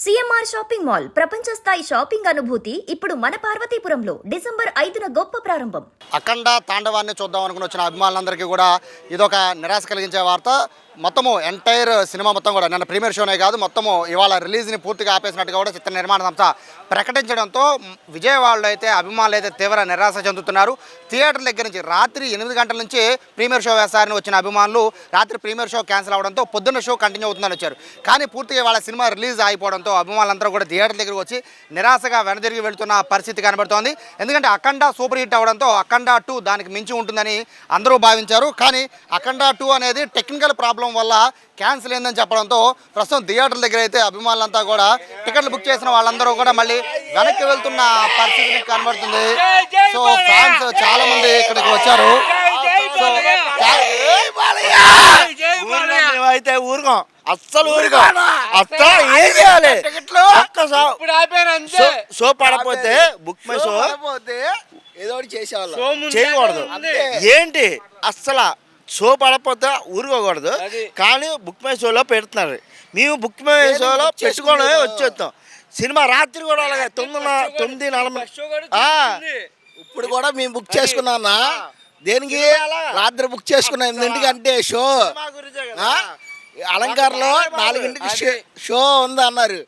CMR shopping mall ప్రపంచ స్థాయి shopping అనుభూతి ఇప్పుడు మన పార్వతీపురంలో డిసెంబర్ 5న గొప్ప ప్రారంభం. అఖండ తాండవాన్ని చూద్దాం అనుకుని వచ్చిన అభిమానులందరికీ కూడా ఇదొక నిరాశ కలిగించే వార్త. మొత్తము ఎంటైర్ సినిమా మొత్తం కూడా నిన్న ప్రీమియర్ షోనే కాదు, మొత్తము ఇవాళ రిలీజ్ని పూర్తిగా ఆపేసినట్టుగా కూడా చిత్ర నిర్మాణ సంస్థ ప్రకటించడంతో విజయవాడలో అయితే అభిమానులు అయితే తీవ్ర నిరాశ చెందుతున్నారు. థియేటర్ దగ్గర నుంచి రాత్రి 8 గంటల నుంచి ప్రీమియర్ షో వేస్తారని వచ్చిన అభిమానులు రాత్రి ప్రీమియర్ షో క్యాన్సిల్ అవడంతో పొద్దున్న షో కంటిన్యూ అవుతుందని వచ్చారు. కానీ పూర్తిగా వాళ్ళ సినిమా రిలీజ్ అయిపోవడంతో అభిమానులందరూ కూడా థియేటర్ దగ్గరకు వచ్చి నిరాశగా వెనదిరిగి వెళుతున్న పరిస్థితి కనబడుతోంది. ఎందుకంటే అఖండ సూపర్ హిట్ అవడంతో అఖండ 2 దానికి మించి ఉంటుందని అందరూ భావించారు. కానీ అఖండ 2 అనేది టెక్నికల్ ప్రాబ్లం వల్ల క్యాన్సిల్ అయిందని చెప్పడంతో ప్రస్తుతం థియేటర్ దగ్గర అయితే అభిమానులంతా కూడా టికెట్లు బుక్ చేసిన వాళ్ళందరూ కూడా మళ్ళీ వెనక్కి వెళ్తున్న పరిస్థితి కనబడుతుంది. సో ఫ్యాన్స్ చాలా మంది ఇక్కడికి వచ్చారు. అయితే ఊరుకోం, అస్సలు ఊరుకోం, అస్సలు ఏం చేయాలి. షో పడపోతే బుక్ మై షో ఏదో చేసేవాళ్ళం చేయకూడదు. ఏంటి అస్సలు షో పడకపోతే ఊరుకోకూడదు. కానీ బుక్ మై షోలో పెడుతున్నారు. మేము బుక్ మై షోలో పెట్టుకోవడమే వచ్చేస్తాం. సినిమా రాత్రి కూడా అలాగే 9:40 ఇప్పుడు కూడా మేము బుక్ చేసుకున్నా. దేనికి రాత్రి బుక్ చేసుకున్నాం? 8ంటికంటే షో అలంకారంలో 4ంటికి షో ఉంది అన్నారు.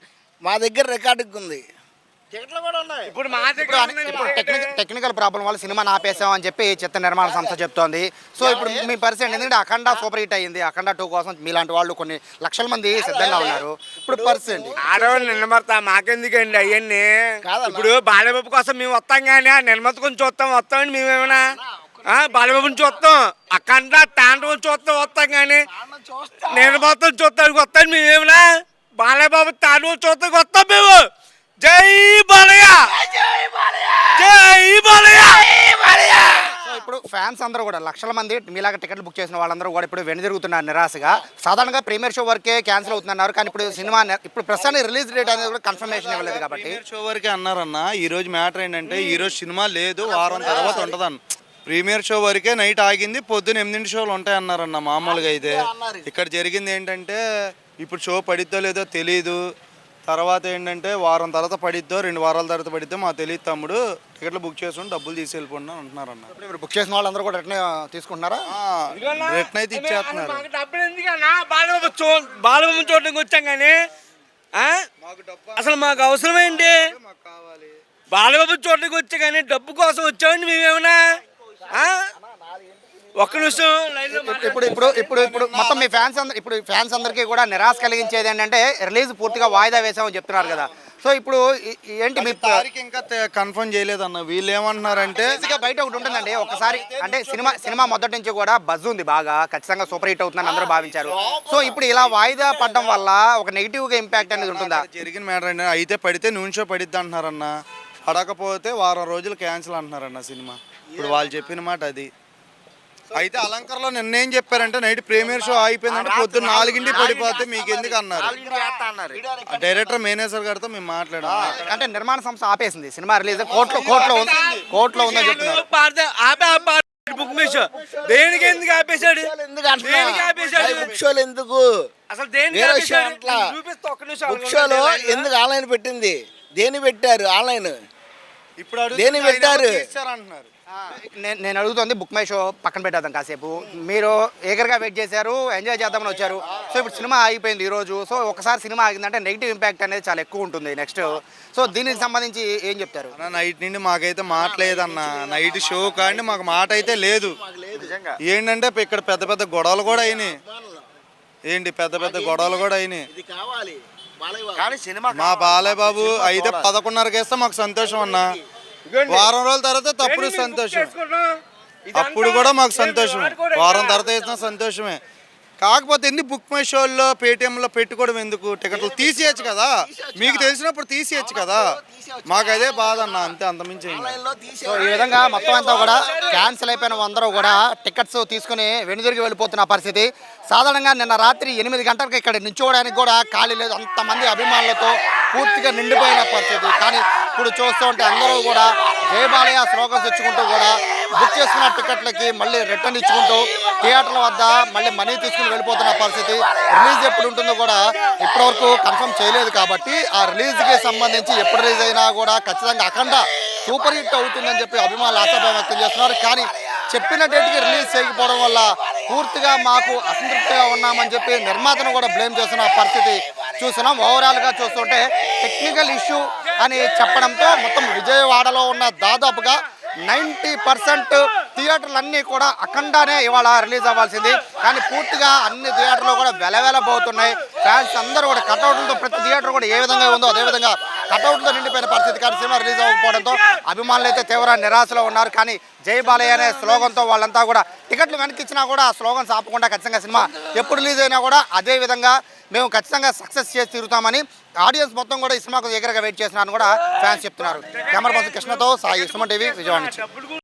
మా దగ్గర రికార్డుకి ఉంది. ఇప్పుడు టెక్నికల్ ప్రాబ్లం వల్ల సినిమా ఆపేసామని చెప్పి చిత్ర నిర్మాణ సంస్థ చెప్తోంది. సో ఇప్పుడు మీ పరిస్థితి ఎందుకంటే అఖండ సూపర్ హిట్ అయ్యింది. అఖండ 2 కోసం మీలాంటి వాళ్ళు కొన్ని లక్షల మంది సిద్ధంగా ఉన్నారు. ఇప్పుడు పరిస్థితి ఆడవాళ్ళు నిలబడతా మాకెందుకండి అవన్నీ. ఇప్పుడు బాలబాబు కోసం మేము వస్తాం, కానీ నిర్మత కొంచెం వస్తామండి. మేమేమైనా బాలబాబుని చూస్తాం, అఖండ తాండవం వస్తాం, కానీ నిర్మతం చూస్తానికి వస్తాం. మేమేమైనా బాలబాబు తాండవం చూస్తానికి వస్తాం మేము. జై బాలయ్య, జై బాలయ్య. సో ఇప్పుడు ఫ్యాన్స్ అందరూ కూడా లక్షల మంది మీలాగా టికెట్లు బుక్ చేసిన వాళ్ళందరూ కూడా ఇప్పుడు వెనుదిరుగుతున్నారు నిరాశగా. సాధారణంగా ప్రీమియర్ షో వరకే క్యాన్సిల్ అవుతున్నారు, కానీ ఇప్పుడు సినిమా ఇప్పుడు ప్రస్తుతానికి రిలీజ్ డేట్ అనేది కూడా కన్ఫర్మేషన్ ఇవ్వలేదు కాబట్టి షో వరకే అన్నారన్న. ఈ రోజు మ్యాటర్ ఏంటంటే ఈ రోజు సినిమా లేదు, వారం తర్వాత ఉంటుందన్న. ప్రీమియర్ షో వరకే నైట్ ఆగింది, పొద్దున్న 8 షోలు ఉంటాయన్నారన్న. మామూలుగా అయితే ఇక్కడ జరిగింది ఏంటంటే ఇప్పుడు షో పడిద్దో లేదో తెలీదు. తర్వాత ఏంటంటే వారం తర్వాత పడిద్దో 2 వారాల తర్వాత పడిద్దో మాకు తెలియదు తమ్ముడు. టికెట్లు బుక్ చేసుకుని డబ్బులు తీసుకెళ్ళిపోండి అంటున్నారన్న. ఇప్పుడు బుక్ చేసిన వాళ్ళందరూ కూడా రిటర్న్ తీసుకుంటున్నారా? రిటర్న్ అయితే ఇచ్చేస్తున్నారు. బాలబాబు చూడడానికి వచ్చాం, కానీ అసలు మాకు అవసరం ఏంటి? బాలబాబు చూడడానికి వచ్చా, కానీ డబ్బు కోసం వచ్చామండి మేమేమన్నా. ఒక్క నిమిషం. ఇప్పుడు మొత్తం మీ ఫ్యాన్స్ అందరికీ కూడా నిరాశ కలిగించేది ఏంటంటే రిలీజ్ పూర్తిగా వాయిదా వేసామని చెప్తున్నారు కదా. సో ఇప్పుడు ఏంటి మీ తారీఖు ఇంకా కన్ఫర్మ్ చేయలేదన్న. వీళ్ళు ఏమంటున్నారంటే బయట ఒకటి ఉంటుందండి. ఒకసారి అంటే సినిమా మొదటి నుంచి కూడా బజ్ ఉంది బాగా, ఖచ్చితంగా సూపర్ హిట్ అవుతుందని అందరూ భావించారు. సో ఇప్పుడు ఇలా వాయిదా పడడం వల్ల ఒక నెగిటివ్గా ఇంపాక్ట్ అనేది ఉంటుందా? జరిగిన మ్యాటర్ అంటే అయితే పడితే నూనె షో పడిద్ది అంటున్నారన్న. పడకపోతే వారం రోజులు క్యాన్సిల్ అంటున్నారన్న సినిమా. ఇప్పుడు వాళ్ళు చెప్పిన మాట అది. అయితే అలంకరణలో నిన్నేం చెప్పారంటే నైట్ ప్రీమియర్ షో అయిపోయిందంటే పొద్దున్న 4ంటికి పడిపోతే మీకు ఎందుకు అన్నారు. డైరెక్టర్ మేనేజర్ గారితో మేము మాట్లాడాం. అంటే నిర్మాణ సంస్థ ఆపేసింది సినిమా రిలీజ్. కోర్టులో ఉందని చెప్తున్నారు. బుక్ మై షో దేనికి ఎందుకు ఆపేశాడు? బుక్ షోలు ఎందుకు అసలు బుక్ షోలో ఎందుకు ఆన్లైన్ పెట్టింది? దేని పెట్టారు ఆన్లైన్? ఇప్పుడు దేని పెట్టారు అంటున్నారు. నేను అడుగుతుంది బుక్ మై షో పక్కన పెట్టేద్దాం కాసేపు. మీరు ఏగర్గా వెయిట్ చేశారు, ఎంజాయ్ చేద్దామని వచ్చారు. సో ఇప్పుడు సినిమా ఆగిపోయింది ఈరోజు. సో ఒకసారి సినిమా ఆగిందంటే నెగిటివ్ ఇంపాక్ట్ అనేది చాలా ఎక్కువ ఉంటుంది నెక్స్ట్. సో దీనికి సంబంధించి ఏం చెప్తారు? నైట్ నుండి మాకైతే మాట లేదన్న. నైట్ షో కానీ మాకు మాట అయితే లేదు. ఏంటంటే ఇక్కడ పెద్ద పెద్ద గొడవలు కూడా అయినాయి. పెద్ద గొడవలు కూడా అయినాయి. మా బాలయ్య బాబు అయితే 11:30కి వేస్తే మాకు సంతోషం అన్న. వారం రోజుల తర్వాత తప్పుడు సంతోషం. అప్పుడు కూడా మాకు సంతోషం. వారం తర్వాత వేసిన సంతోషమే. కాకపోతే ఎన్ని బుక్ మై షోల్లో పేటిఎంలో పెట్టుకోవడం ఎందుకు? టికెట్లు తీసేయచ్చు కదా, మీకు తెలిసినప్పుడు తీసేయచ్చు కదా. మాకు అదే బాధ అన్న, అంతే, అంతమించి. సో ఈ విధంగా మొత్తం అంతా కూడా క్యాన్సిల్ అయిపోయిన అందరూ కూడా టికెట్స్ తీసుకుని వెనుదిరిగి వెళ్ళిపోతున్న పరిస్థితి. సాధారణంగా నిన్న రాత్రి 8 గంటలకు ఇక్కడ నిల్చోవడానికి కూడా ఖాళీ లేదు. అంతమంది అభిమానులతో పూర్తిగా నిండిపోయిన పరిస్థితి. కానీ ఇప్పుడు చూస్తూ ఉంటే అందరూ కూడా జై బాలయ్య స్లోగన్స్ తెచ్చుకుంటూ కూడా బుక్ చేసుకున్న టికెట్లకి మళ్ళీ రిటర్న్ ఇచ్చుకుంటూ థియేటర్ల వద్ద మళ్ళీ మనీ తీసుకుని వెళ్ళిపోతున్న పరిస్థితి. రిలీజ్ ఎప్పుడు ఉంటుందో కూడా ఇప్పటివరకు కన్ఫర్మ్ చేయలేదు కాబట్టి ఆ రిలీజ్కి సంబంధించి ఎప్పుడు రిలీజ్ అయినా కూడా ఖచ్చితంగా అఖండ సూపర్ హిట్ అవుతుందని చెప్పి అభిమానులు ఆశాభావం వ్యక్తం చేస్తున్నారు. కానీ చెప్పిన డేట్కి రిలీజ్ చేయకపోవడం వల్ల పూర్తిగా మాకు అసంతృప్తిగా ఉన్నామని చెప్పి నిర్మాతను కూడా బ్లేమ్ చేస్తున్న పరిస్థితి చూస్తున్నాం. ఓవరాల్గా చూస్తుంటే టెక్నికల్ ఇష్యూ అని చెప్పడంతో మొత్తం విజయవాడలో ఉన్న దాదాపుగా 90% థియేటర్లు కూడా అఖండానే ఇవాళ రిలీజ్ అవ్వాల్సింది. కానీ పూర్తిగా అన్ని థియేటర్లు కూడా వెలవెలబోతున్నాయి. ఫ్యాన్స్ అందరూ కూడా కటౌట్లతో ప్రతి థియేటర్ కూడా ఏ విధంగా ఉందో అదేవిధంగా కటౌట్లతో నిండిపోయిన పరిస్థితి. కానీ సినిమా రిలీజ్ అవ్వకపోవడంతో అభిమానులు అయితే తీవ్ర నిరాశలో ఉన్నారు. కానీ జై బాలయ్య అనే స్లోగన్తో వాళ్ళంతా కూడా టికెట్లు వెనక్కి ఇచ్చినా కూడా ఆ స్లోగన్స్ ఆపకుండా ఖచ్చితంగా సినిమా ఎప్పుడు రిలీజ్ అయినా కూడా అదే విధంగా మేము ఖచ్చితంగా సక్సెస్ చేసి తిరుగుతామని ఆడియన్స్ మొత్తం కూడా ఈ సినిమాకు దగ్గరగా వెయిట్ చేస్తున్నారని కూడా ఫ్యాన్స్ చెప్తున్నారు. కెమెరా పర్సన్ కృష్ణతో సాయి, సుమన్ టీవీ, విజయవాడ నుంచి.